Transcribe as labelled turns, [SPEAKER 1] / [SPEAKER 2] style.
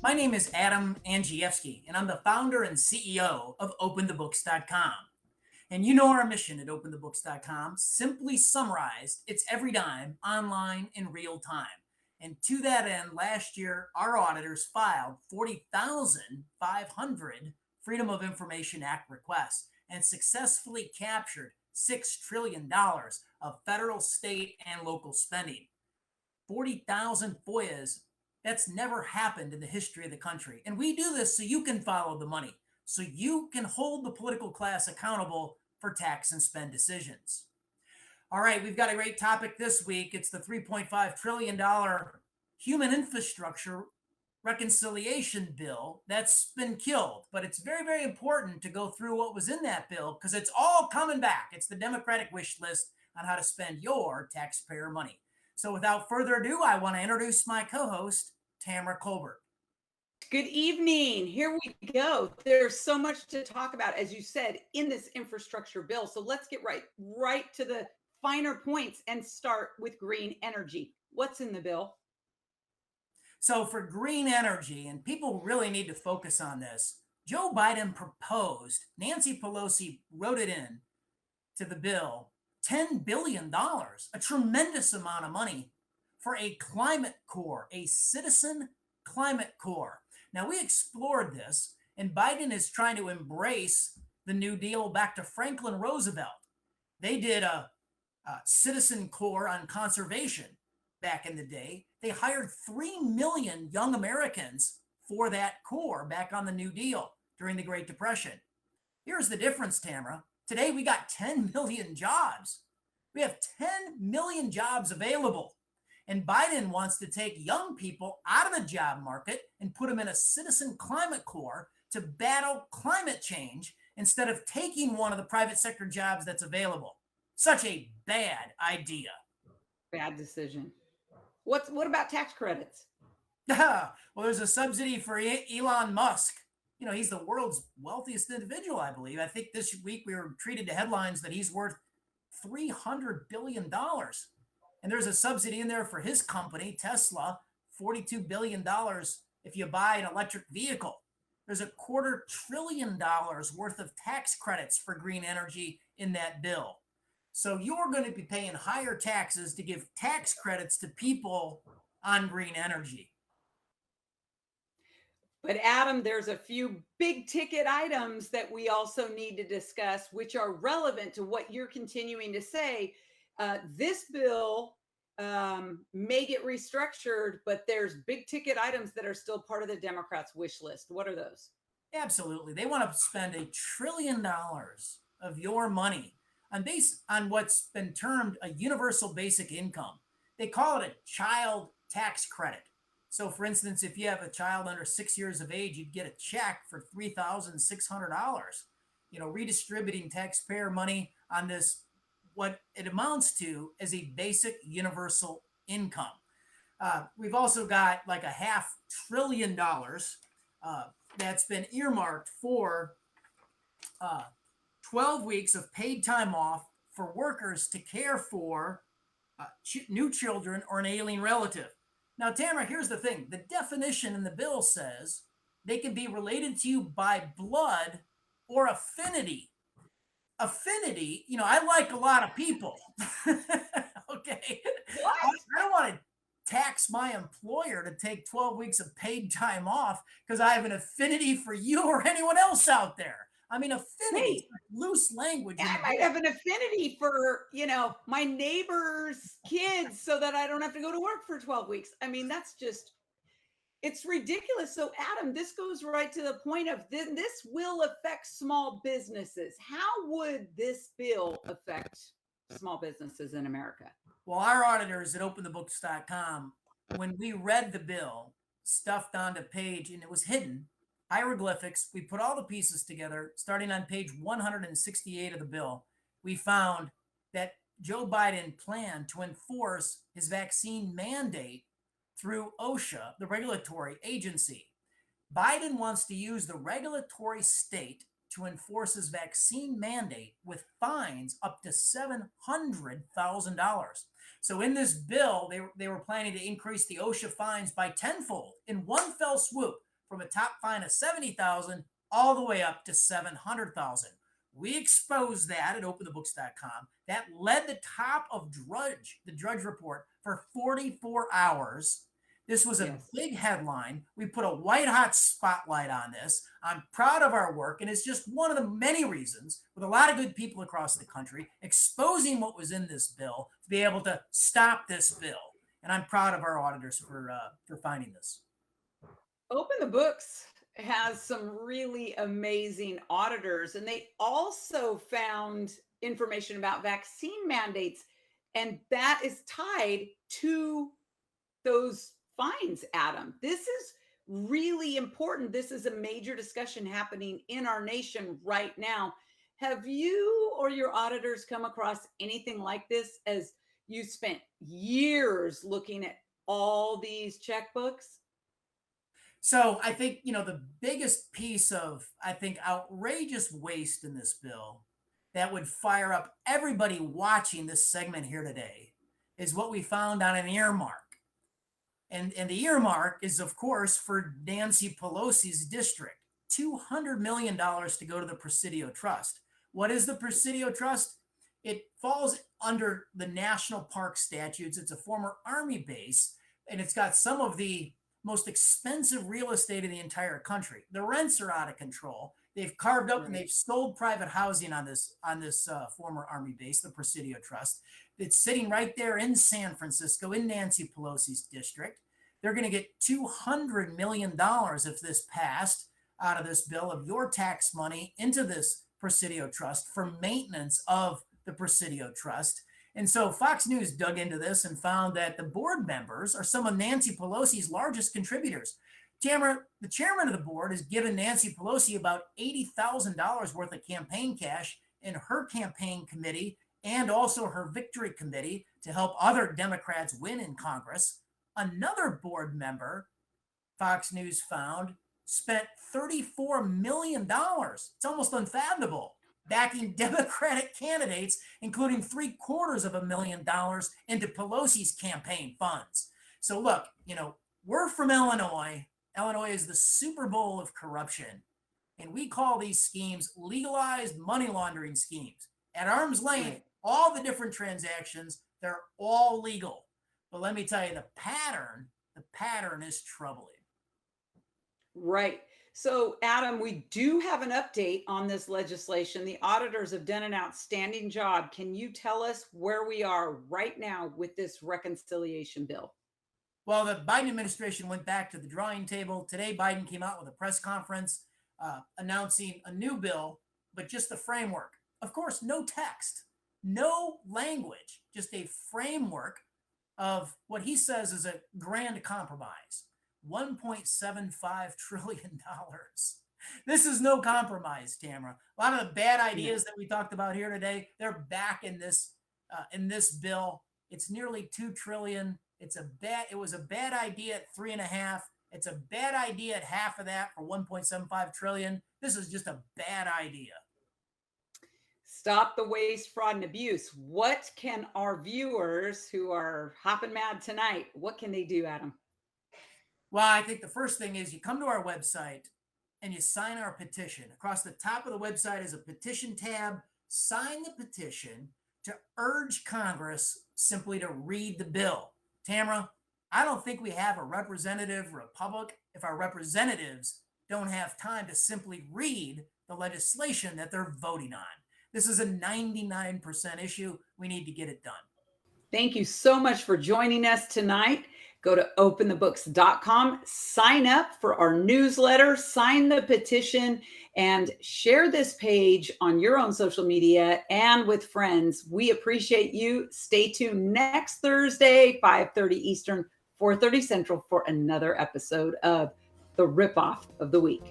[SPEAKER 1] My name is Adam Angievsky, and I'm the founder and CEO of OpenTheBooks.com. And you know our mission at OpenTheBooks.com, simply summarized, it's every dime online in real time. And to that end, last year, our auditors filed 40,500 Freedom of Information Act requests and successfully captured $6 trillion of federal, state, and local spending. 40,000 FOIAs. That's never happened in the history of the country. And we do this so you can follow the money, so you can hold the political class accountable for tax and spend decisions. All right, we've got a great topic this week. It's the $3.5 trillion human infrastructure reconciliation bill that's been killed. But it's very, very important to go through what was in that bill because it's all coming back. It's the Democratic wish list on how to spend your taxpayer money. So without further ado, I want to introduce my co-host, Tamara Colbert.
[SPEAKER 2] Good evening. Here we go. There's so much to talk about, as you said, in this infrastructure bill. So let's get right to the finer points and start with green energy. What's in the bill?
[SPEAKER 1] So for green energy, and people really need to focus on this, Joe Biden proposed, Nancy Pelosi wrote it in to the bill, $10 billion, a tremendous amount of money for a climate corps, a citizen climate corps. Now, we explored this, and Biden is trying to embrace the New Deal back to Franklin Roosevelt. They did a citizen corps on conservation back in the day. They hired 3 million young Americans for that corps back on the New Deal during the Great Depression. Here's the difference, Tamara. Today, we got 10 million jobs. We have 10 million jobs available. And Biden wants to take young people out of the job market and put them in a citizen climate corps to battle climate change instead of taking one of the private sector jobs that's available. Such a bad idea.
[SPEAKER 2] Bad decision. What about tax credits?
[SPEAKER 1] Well, there's a subsidy for Elon Musk. You know, he's the world's wealthiest individual, I believe. I think this week we were treated to headlines that he's worth $300 billion. And there's a subsidy in there for his company, Tesla, $42 billion if you buy an electric vehicle. There's $250 billion worth of tax credits for green energy in that bill. So you're going to be paying higher taxes to give tax credits to people on green energy.
[SPEAKER 2] But Adam, there's a few big ticket items that we also need to discuss, which are relevant to what you're continuing to say. This bill may get restructured, but there's big ticket items that are still part of the Democrats' wish list. What are those?
[SPEAKER 1] Absolutely. They want to spend $1 trillion of your money on what's been termed a universal basic income. They call it a child tax credit. So, for instance, if you have a child under 6 years of age, you'd get a check for $3,600, redistributing taxpayer money on this, what it amounts to as a basic universal income. We've also got like $500 billion that's been earmarked for 12 weeks of paid time off for workers to care for new children or an alien relative. Now, Tamara, here's the thing. The definition in the bill says they can be related to you by blood or affinity. Affinity, I like a lot of people. Okay.
[SPEAKER 2] What?
[SPEAKER 1] I don't want to tax my employer to take 12 weeks of paid time off because I have an affinity for you or anyone else out there. I mean, affinity, loose language.
[SPEAKER 2] I might have an affinity for, my neighbor's kids so that I don't have to go to work for 12 weeks. I mean, it's ridiculous. So, Adam, this goes right to the point of this will affect small businesses. How would this bill affect small businesses in America?
[SPEAKER 1] Well, our auditors at OpenTheBooks.com, when we read the bill, stuffed onto page, and it was hidden, hieroglyphics, we put all the pieces together. Starting on page 168 of the bill, we found that Joe Biden planned to enforce his vaccine mandate through OSHA, the regulatory agency. Biden wants to use the regulatory state to enforce his vaccine mandate with fines up to $700,000. So in this bill, they were planning to increase the OSHA fines by tenfold in one fell swoop from a top fine of 70,000 all the way up to 700,000. We exposed that at openthebooks.com. That led the top of the Drudge Report for 44 hours. This was a big headline. We put a white hot spotlight on this. I'm proud of our work, and it's just one of the many reasons, with a lot of good people across the country, exposing what was in this bill to be able to stop this bill. And I'm proud of our auditors for finding this.
[SPEAKER 2] Open the Books has some really amazing auditors, and they also found information about vaccine mandates, and that is tied to those fines, Adam. This is really important. This is a major discussion happening in our nation right now. Have you or your auditors come across anything like this, as you spent years looking at all these checkbooks?
[SPEAKER 1] So I think, the biggest piece of, I think, outrageous waste in this bill that would fire up everybody watching this segment here today is what we found on an earmark. And the earmark is, of course, for Nancy Pelosi's district, $200 million to go to the Presidio Trust. What is the Presidio Trust? It falls under the National Park statutes. It's a former Army base, and it's got some of the most expensive real estate in the entire country. The rents are out of control. They've carved up and they've sold private housing on this former Army base, the Presidio Trust. It's sitting right there in San Francisco, in Nancy Pelosi's district. They're going to get $200 million if this passed out of this bill of your tax money into this Presidio Trust for maintenance of the Presidio Trust. And so Fox News dug into this and found that the board members are some of Nancy Pelosi's largest contributors. Tamara, the chairman of the board, has given Nancy Pelosi about $80,000 worth of campaign cash in her campaign committee and also her victory committee to help other Democrats win in Congress. Another board member, Fox News found, spent $34 million. It's almost unfathomable, backing Democratic candidates, including $750,000 into Pelosi's campaign funds. So look, we're from Illinois. Illinois is the Super Bowl of corruption. And we call these schemes legalized money laundering schemes. At arm's length, all the different transactions, they're all legal. But let me tell you, the pattern is troubling.
[SPEAKER 2] Right. So, Adam, we do have an update on this legislation. The auditors have done an outstanding job. Can you tell us where we are right now with this reconciliation bill?
[SPEAKER 1] Well, the Biden administration went back to the drawing table. Today, Biden came out with a press conference announcing a new bill, but just the framework. Of course, no text, no language, just a framework of what he says is a grand compromise. $1.75 trillion. This is no compromise, Tamara. A lot of the bad ideas that we talked about here today, they're back in this bill. It's nearly $2 trillion. It was a bad idea at 3.5. It's a bad idea at half of that for $1.75 trillion. This is just a bad idea.
[SPEAKER 2] Stop the waste, fraud, and abuse. What can our viewers who are hopping mad tonight, what can they do, Adam?
[SPEAKER 1] Well, I think the first thing is you come to our website and you sign our petition. Across the top of the website is a petition tab. Sign the petition to urge Congress simply to read the bill. Tamara, I don't think we have a representative republic if our representatives don't have time to simply read the legislation that they're voting on. This is a 99% issue. We need to get it done.
[SPEAKER 2] Thank you so much for joining us tonight. Go to openthebooks.com, sign up for our newsletter, sign the petition, and share this page on your own social media and with friends. We appreciate you. Stay tuned next Thursday, 5:30 Eastern, 4:30 Central for another episode of The Ripoff of the Week.